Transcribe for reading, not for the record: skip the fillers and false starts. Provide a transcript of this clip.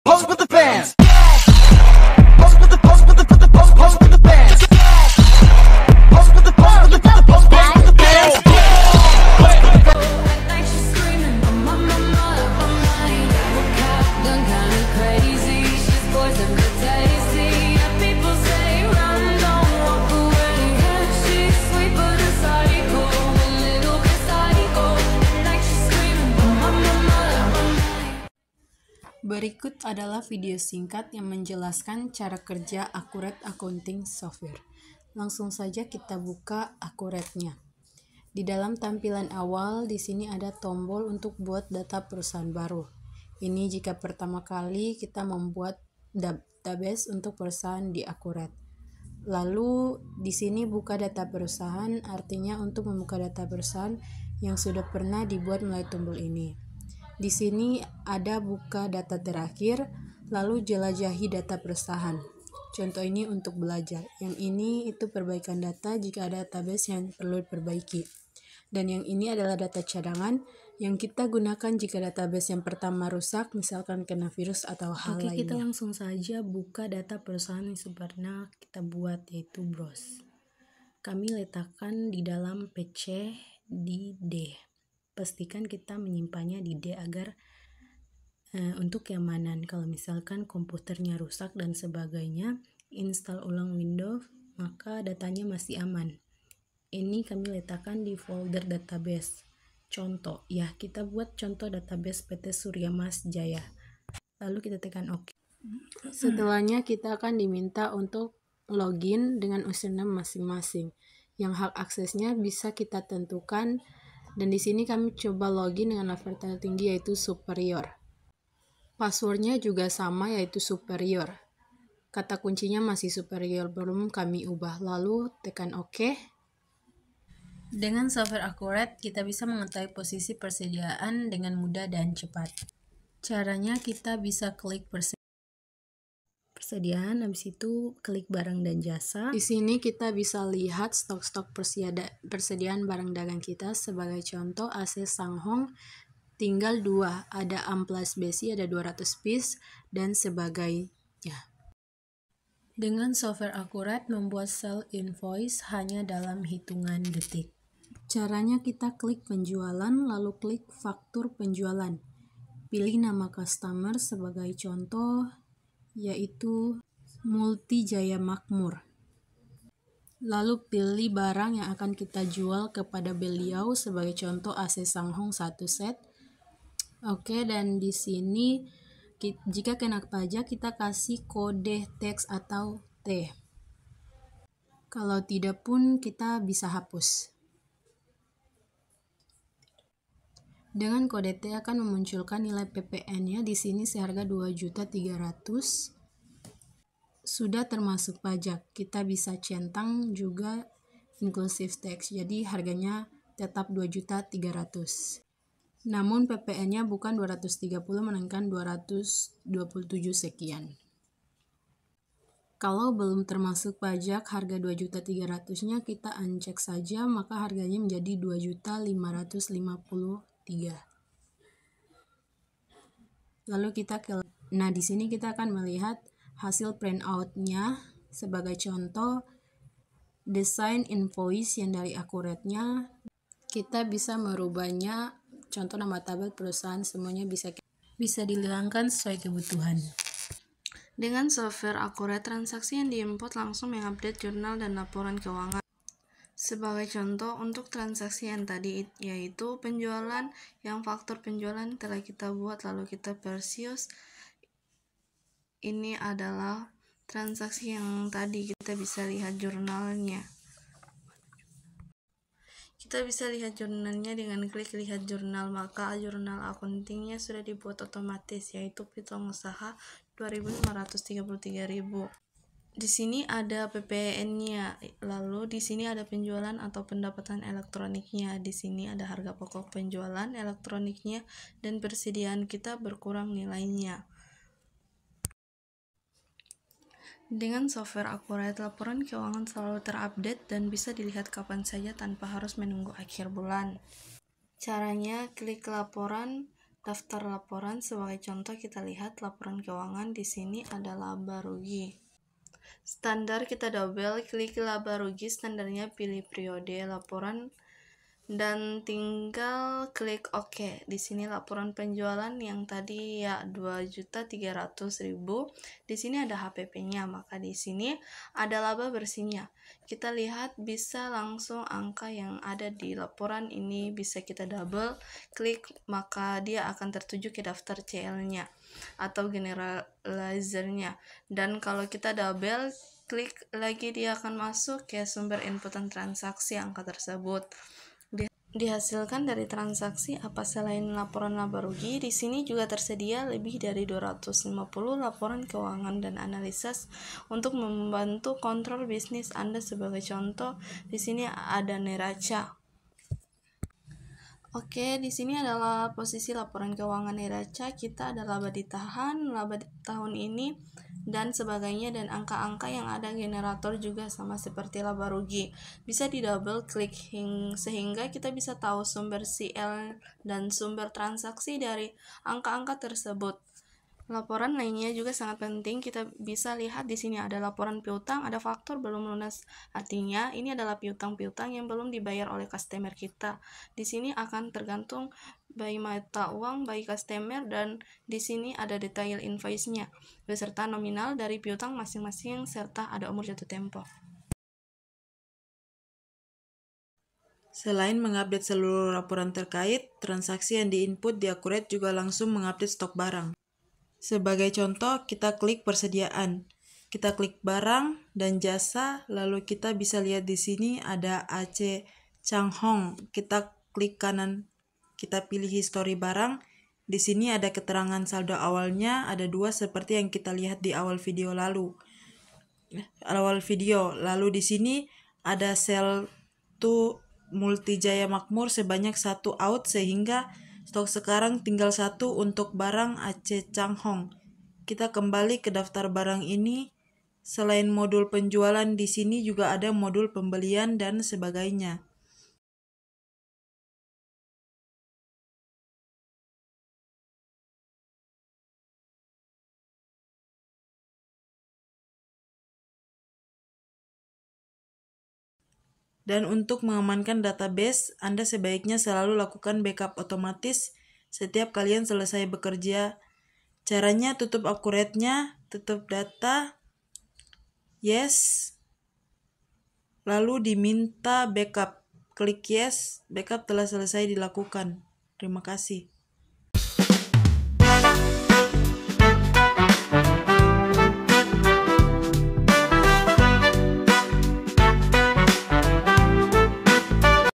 Pose with the fans. Pose with the pose with the pose with the fans. Pose with the pose with the pose with the fans. Like she's screaming, mama, woke up, done kinda crazy. She's poison but tasty. People say run, don't walk away. She's sweet but a psycho, a little bit psycho. Like she's screaming, mama. Berikut adalah video singkat yang menjelaskan cara kerja Accurate Accounting Software. Langsung saja kita buka Accurate-nya. Di dalam tampilan awal, di sini ada tombol untuk buat data perusahaan baru. Ini jika pertama kali kita membuat database untuk perusahaan di Accurate. Lalu di sini buka data perusahaan, artinya untuk membuka data perusahaan yang sudah pernah dibuat melalui tombol ini. Di sini ada buka data terakhir, lalu jelajahi data perusahaan. Contoh ini untuk belajar. Yang ini itu perbaikan data jika ada database yang perlu diperbaiki. Dan yang ini adalah data cadangan yang kita gunakan jika database yang pertama rusak, misalkan kena virus atau hal lainnya. Oke, kita langsung saja buka data perusahaan yang pernah kita buat, yaitu browse. Kami letakkan di dalam PC di D. Pastikan kita menyimpannya di D agar untuk keamanan. Kalau misalkan komputernya rusak dan sebagainya, install ulang Windows, maka datanya masih aman. Ini kami letakkan di folder database. Contoh, ya kita buat contoh database PT Surya Mas Jaya. Lalu kita tekan OK. Setelahnya kita akan diminta untuk login dengan username masing-masing. Yang hak aksesnya bisa kita tentukan. Dan di sini kami coba login dengan level tertinggi yaitu superior. Passwordnya juga sama yaitu superior. Kata kuncinya masih superior, belum kami ubah. Lalu tekan OK. Dengan software Accurate, kita bisa mengetahui posisi persediaan dengan mudah dan cepat. Caranya kita bisa klik persediaan, habis itu klik barang dan jasa. Di sini kita bisa lihat stok-stok persediaan barang dagang kita. Sebagai contoh, AC Sanghong tinggal 2, ada amplas besi, ada 200 piece, dan sebagainya. Dengan software Accurate, membuat sell invoice hanya dalam hitungan detik. Caranya kita klik penjualan, lalu klik faktur penjualan. Pilih nama customer sebagai contoh, yaitu Multi Jaya Makmur. Lalu pilih barang yang akan kita jual kepada beliau, sebagai contoh AC Sanghong 1 set. Oke, dan di sini jika kena pajak kita kasih kode teks atau T. Kalau tidak pun kita bisa hapus. Dengan kode T akan memunculkan nilai PPN-nya. Di sini seharga 2.300.000. Sudah termasuk pajak. Kita bisa centang juga inclusive tax. Jadi harganya tetap 2.300.000. Namun PPN-nya bukan 230 melainkan 227 sekian. Kalau belum termasuk pajak harga 2.300.000-nya kita uncek saja, maka harganya menjadi 2.553. Lalu kita nah di sini kita akan melihat hasil printout-nya. Sebagai contoh, desain invoice yang dari Accurate-nya kita bisa merubahnya. Contoh nama tabel perusahaan, semuanya bisa dihilangkan sesuai kebutuhan. Dengan software Accurate, transaksi yang diimport langsung mengupdate jurnal dan laporan keuangan. Sebagai contoh, untuk transaksi yang tadi yaitu penjualan, yang faktur penjualan telah kita buat lalu kita persius. Ini adalah transaksi yang tadi, kita bisa lihat jurnalnya. Kita bisa lihat jurnalnya dengan klik lihat jurnal, maka jurnal accountingnya sudah dibuat otomatis, yaitu piutang usaha 2.533.000. Di sini ada PPN-nya, lalu di sini ada penjualan atau pendapatan elektroniknya. Di sini ada harga pokok penjualan elektroniknya dan persediaan kita berkurang nilainya. Dengan software Accurate, laporan keuangan selalu terupdate dan bisa dilihat kapan saja tanpa harus menunggu akhir bulan. Caranya, klik laporan, daftar laporan. Sebagai contoh kita lihat laporan keuangan. Di sini ada laba rugi. Standar kita double klik laba rugi, standarnya pilih periode laporan dan tinggal klik OK. Di sini laporan penjualan yang tadi ya 2.300.000. Di sini ada HPP-nya, maka di sini ada laba bersihnya. Kita lihat bisa langsung angka yang ada di laporan ini bisa kita double klik, maka dia akan tertuju ke daftar CL-nya atau generalizer-nya. Dan kalau kita double klik lagi, dia akan masuk ke sumber inputan transaksi angka tersebut. Dihasilkan dari transaksi apa selain laporan laba rugi. Di sini juga tersedia lebih dari 250 laporan keuangan dan analisis untuk membantu kontrol bisnis Anda. Sebagai contoh, di sini ada neraca. Oke, di sini adalah posisi laporan keuangan neraca. Kita ada laba ditahan, laba di tahun ini, dan sebagainya, dan angka-angka yang ada generator juga sama seperti laba rugi. Bisa di double klik sehingga kita bisa tahu sumber CL dan sumber transaksi dari angka-angka tersebut. Laporan lainnya juga sangat penting. Kita bisa lihat di sini ada laporan piutang, ada faktur belum lunas. Artinya ini adalah piutang-piutang yang belum dibayar oleh customer kita. Di sini akan tergantung by mata uang by customer, dan di sini ada detail invoice-nya beserta nominal dari piutang masing-masing serta ada umur jatuh tempo. Selain mengupdate seluruh laporan terkait, transaksi yang diinput di Accurate juga langsung mengupdate stok barang. Sebagai contoh, kita klik persediaan. Kita klik barang dan jasa, lalu kita bisa lihat di sini ada AC Changhong. Kita klik kanan, kita pilih histori barang. Di sini ada keterangan saldo awalnya, ada 2 seperti yang kita lihat di awal video lalu. Lalu di sini ada sell to Multijaya Makmur sebanyak 1 out, sehingga stok sekarang tinggal 1 untuk barang AC Changhong. Kita kembali ke daftar barang ini. Selain modul penjualan, di sini juga ada modul pembelian dan sebagainya. Dan untuk mengamankan database, Anda sebaiknya selalu lakukan backup otomatis setiap kalian selesai bekerja. Caranya tutup Accurate-nya, tutup data, yes, lalu diminta backup. Klik yes, backup telah selesai dilakukan. Terima kasih.